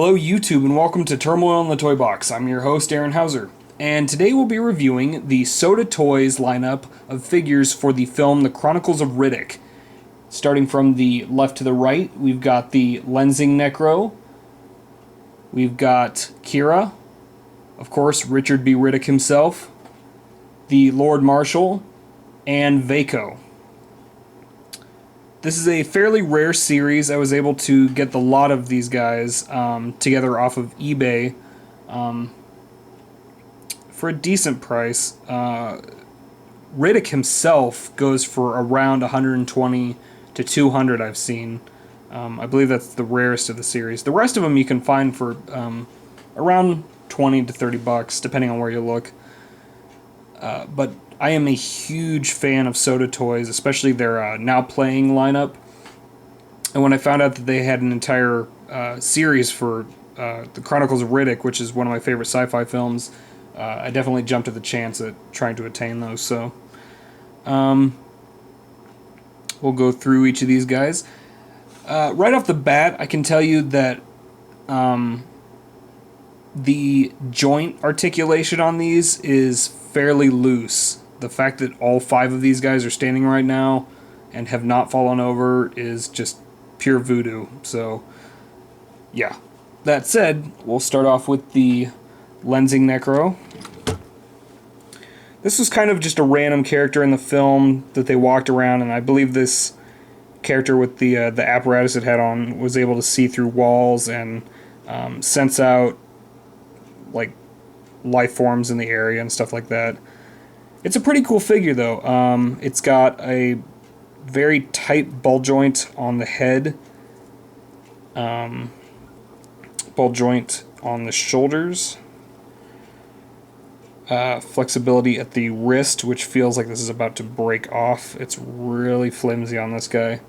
Hello YouTube and welcome to Turmoil in the Toybox. I'm your host Aaron Hauser, and today we'll be reviewing the SOTA Toys lineup of figures for the film The Chronicles of Riddick. Starting from the left to the right, we've got the Lensing Necro, we've got Kira, of course Richard B. Riddick himself, the Lord Marshal, and Vaco. This is a fairly rare series. I was able to get the lot of these guys together off of eBay for a decent price. Riddick himself goes for around 120 to 200 I've seen. I believe that's the rarest of the series. The rest of them you can find for around 20 to 30 bucks, depending on where you look. But I am a huge fan of SOTA Toys, especially their Now Playing lineup. And when I found out that they had an entire series for The Chronicles of Riddick, which is one of my favorite sci-fi films, I definitely jumped at the chance at trying to attain those. So we'll go through each of these guys. Right off the bat, I can tell you that the joint articulation on these is fairly loose. The fact that all 5 of these guys are standing right now and have not fallen over is just pure voodoo. So, yeah. That said, we'll start off with the Lensing Necro. This was kind of just a random character in the film that they walked around, and I believe this character with the apparatus it had on was able to see through walls and sense out like life forms in the area and stuff like that. It's a pretty cool figure though. It's got a very tight ball joint on the head, ball joint on the shoulders, flexibility at the wrist, which feels like this is about to break off. It's really flimsy on this guy.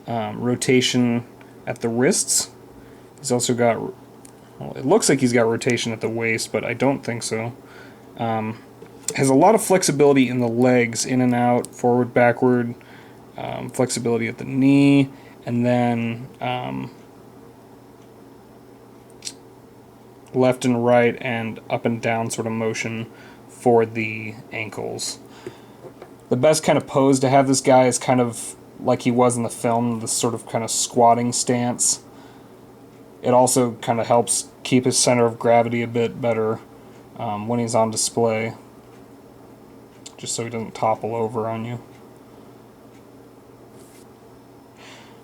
Rotation at the wrists. He's also got, well, it looks like he's got rotation at the waist, but I don't think so. Has a lot of flexibility in the legs, in and out, forward, backward, flexibility at the knee, and then left and right and up and down sort of motion for the ankles. The best kind of pose to have this guy is kind of like he was in the film, this sort of kind of squatting stance. It also kind of helps keep his center of gravity a bit better when he's on display, just so he doesn't topple over on you.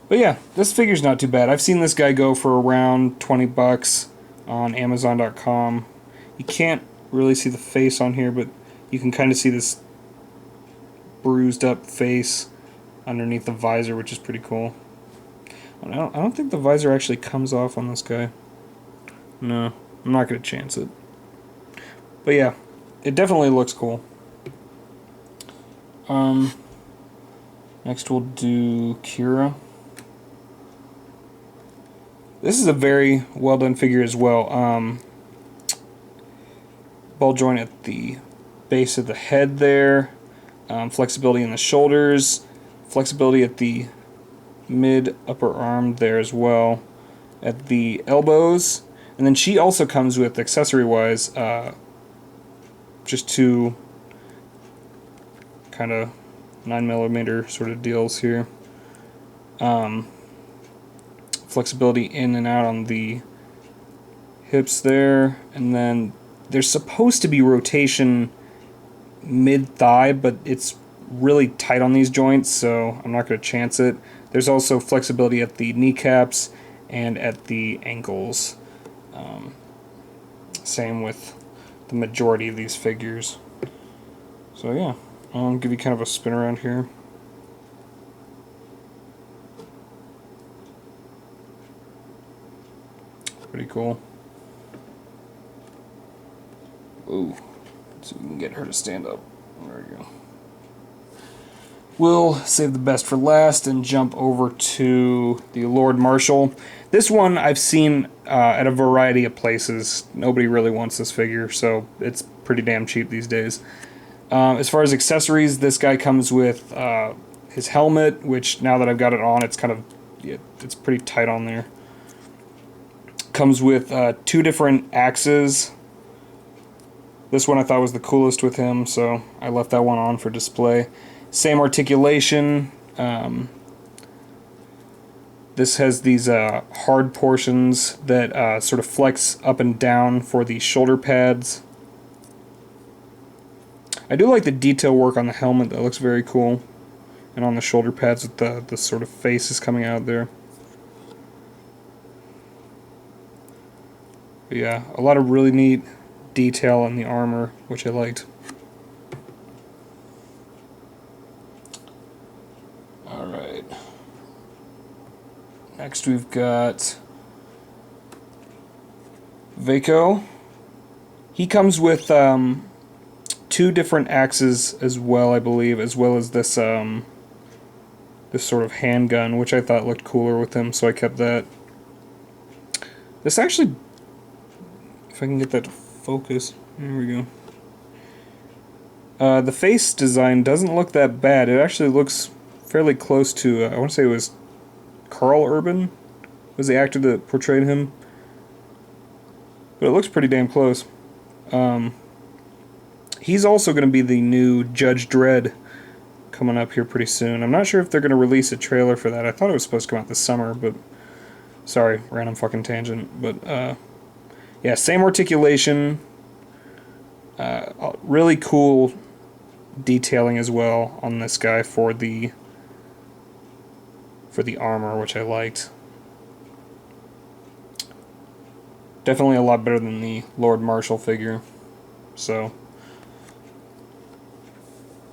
But yeah, this figure's not too bad. I've seen this guy go for around 20 bucks on Amazon.com. You can't really see the face on here, but you can kind of see this bruised up face underneath the visor, which is pretty cool. I don't think the visor actually comes off on this guy. No, I'm not going to chance it. But yeah, it definitely looks cool. Next we'll do Kira. This is a very well done figure as well. Ball joint at the base of the head there. Flexibility in the shoulders. Flexibility at the mid upper arm there as well. At the elbows. And then she also comes with, accessory wise, just 2 kind of 9mm sort of deals here. Flexibility in and out on the hips there, and then there's supposed to be rotation mid-thigh, but it's really tight on these joints, so I'm not going to chance it. There's also flexibility at the kneecaps and at the ankles. Same with the majority of these figures. So yeah, I'll give you kind of a spin around here. Pretty cool. Ooh, so we can get her to stand up. There we go. We'll save the best for last and jump over to the Lord Marshal. This one I've seen at a variety of places. Nobody really wants this figure, so it's pretty damn cheap these days. As far as accessories, this guy comes with his helmet, which now that I've got it on, it's kind of, it's pretty tight on there. Comes with 2 different axes. This one I thought was the coolest with him, so I left that one on for display. Same articulation. This has these hard portions that sort of flex up and down for the shoulder pads. I do like the detail work on the helmet. That looks very cool. And on the shoulder pads with the sort of faces coming out there. But yeah, a lot of really neat detail on the armor, which I liked. Alright. Next we've got Vaco. He comes with 2 different axes as well, I believe, as well as this this sort of handgun, which I thought looked cooler with him, so I kept that. This actually, if I can get that to focus, there we go. The face design doesn't look that bad. It actually looks fairly close to, I want to say it was Carl Urban was the actor that portrayed him. But it looks pretty damn close. He's also going to be the new Judge Dredd coming up here pretty soon. I'm not sure if they're going to release a trailer for that. I thought it was supposed to come out this summer, but sorry, random fucking tangent. But yeah, same articulation. Really cool detailing as well on this guy for the armor, which I liked. Definitely a lot better than the Lord Marshal figure. So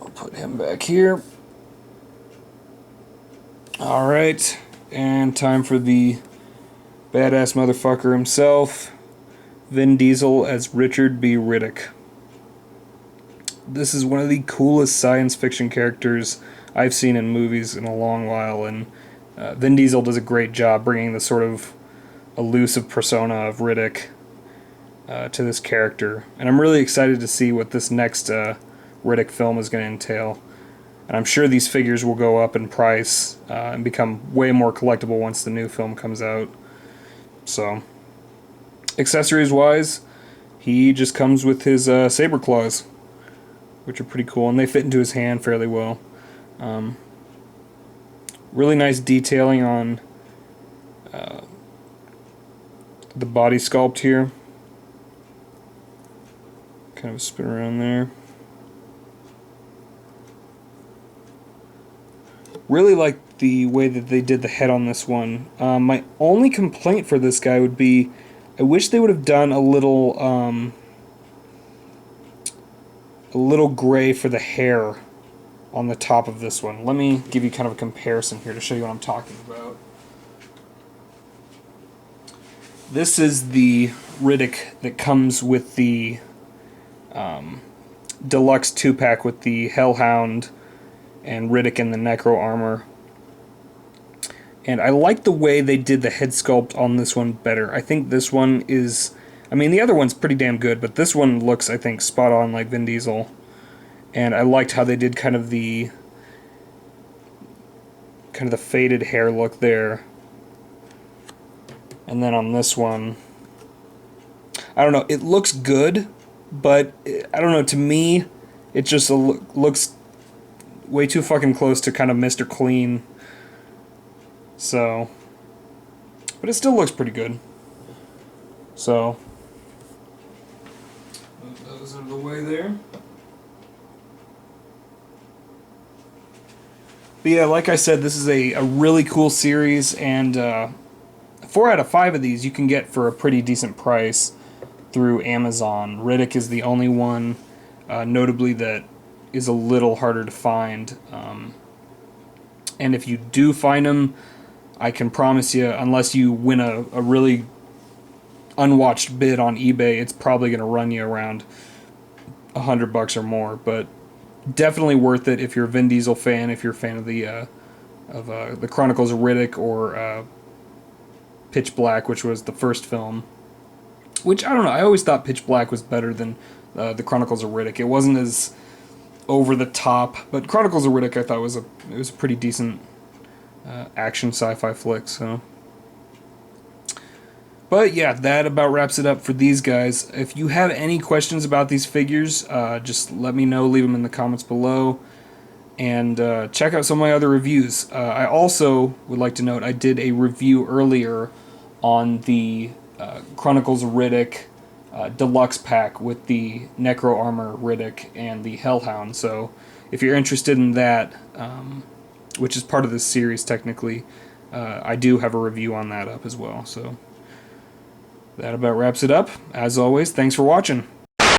I'll put him back here. Alright, and time for the badass motherfucker himself, Vin Diesel as Richard B. Riddick. This is one of the coolest science fiction characters I've seen in movies in a long while, and Vin Diesel does a great job bringing the sort of elusive persona of Riddick to this character. And I'm really excited to see what this next Riddick film is going to entail. And I'm sure these figures will go up in price and become way more collectible once the new film comes out. So, accessories-wise, he just comes with his saber claws, which are pretty cool, and they fit into his hand fairly well. Really nice detailing on the body sculpt here. Kind of a spin around there. Really like the way that they did the head on this one. My only complaint for this guy would be, I wish they would have done a little gray for the hair on the top of this one. Let me give you kind of a comparison here to show you what I'm talking about. This is the Riddick that comes with the deluxe 2-pack with the Hellhound and Riddick in the Necro armor. And I like the way they did the head sculpt on this one better. I think this one is, I mean, the other one's pretty damn good, but this one looks, I think, spot on like Vin Diesel. And I liked how they did kind of the faded hair look there. And then on this one, I don't know, it looks good, but I don't know, to me, it just looks way too fucking close to kind of Mr. Clean. So, but it still looks pretty good. So, move those out of the way there. But yeah, like I said, this is a really cool series, and 4 out of 5 of these you can get for a pretty decent price through Amazon. Riddick is the only one, notably, that is a little harder to find. And if you do find them, I can promise you, unless you win a really unwatched bid on eBay, it's probably going to run you around $100 or more. But definitely worth it if you're a Vin Diesel fan, if you're a fan of the Chronicles of Riddick or Pitch Black, which was the first film. Which, I don't know, I always thought Pitch Black was better than the Chronicles of Riddick. It wasn't as over the top, but Chronicles of Riddick I thought was a pretty decent action sci-fi flick. So But yeah, that about wraps it up for these guys. If you have any questions about these figures, just let me know. Leave them in the comments below. And check out some of my other reviews. I also would like to note I did a review earlier on the Chronicles of Riddick deluxe pack with the Necro Armor Riddick and the Hellhound. So if you're interested in that, which is part of this series technically, I do have a review on that up as well. So that about wraps it up. As always, thanks for watching.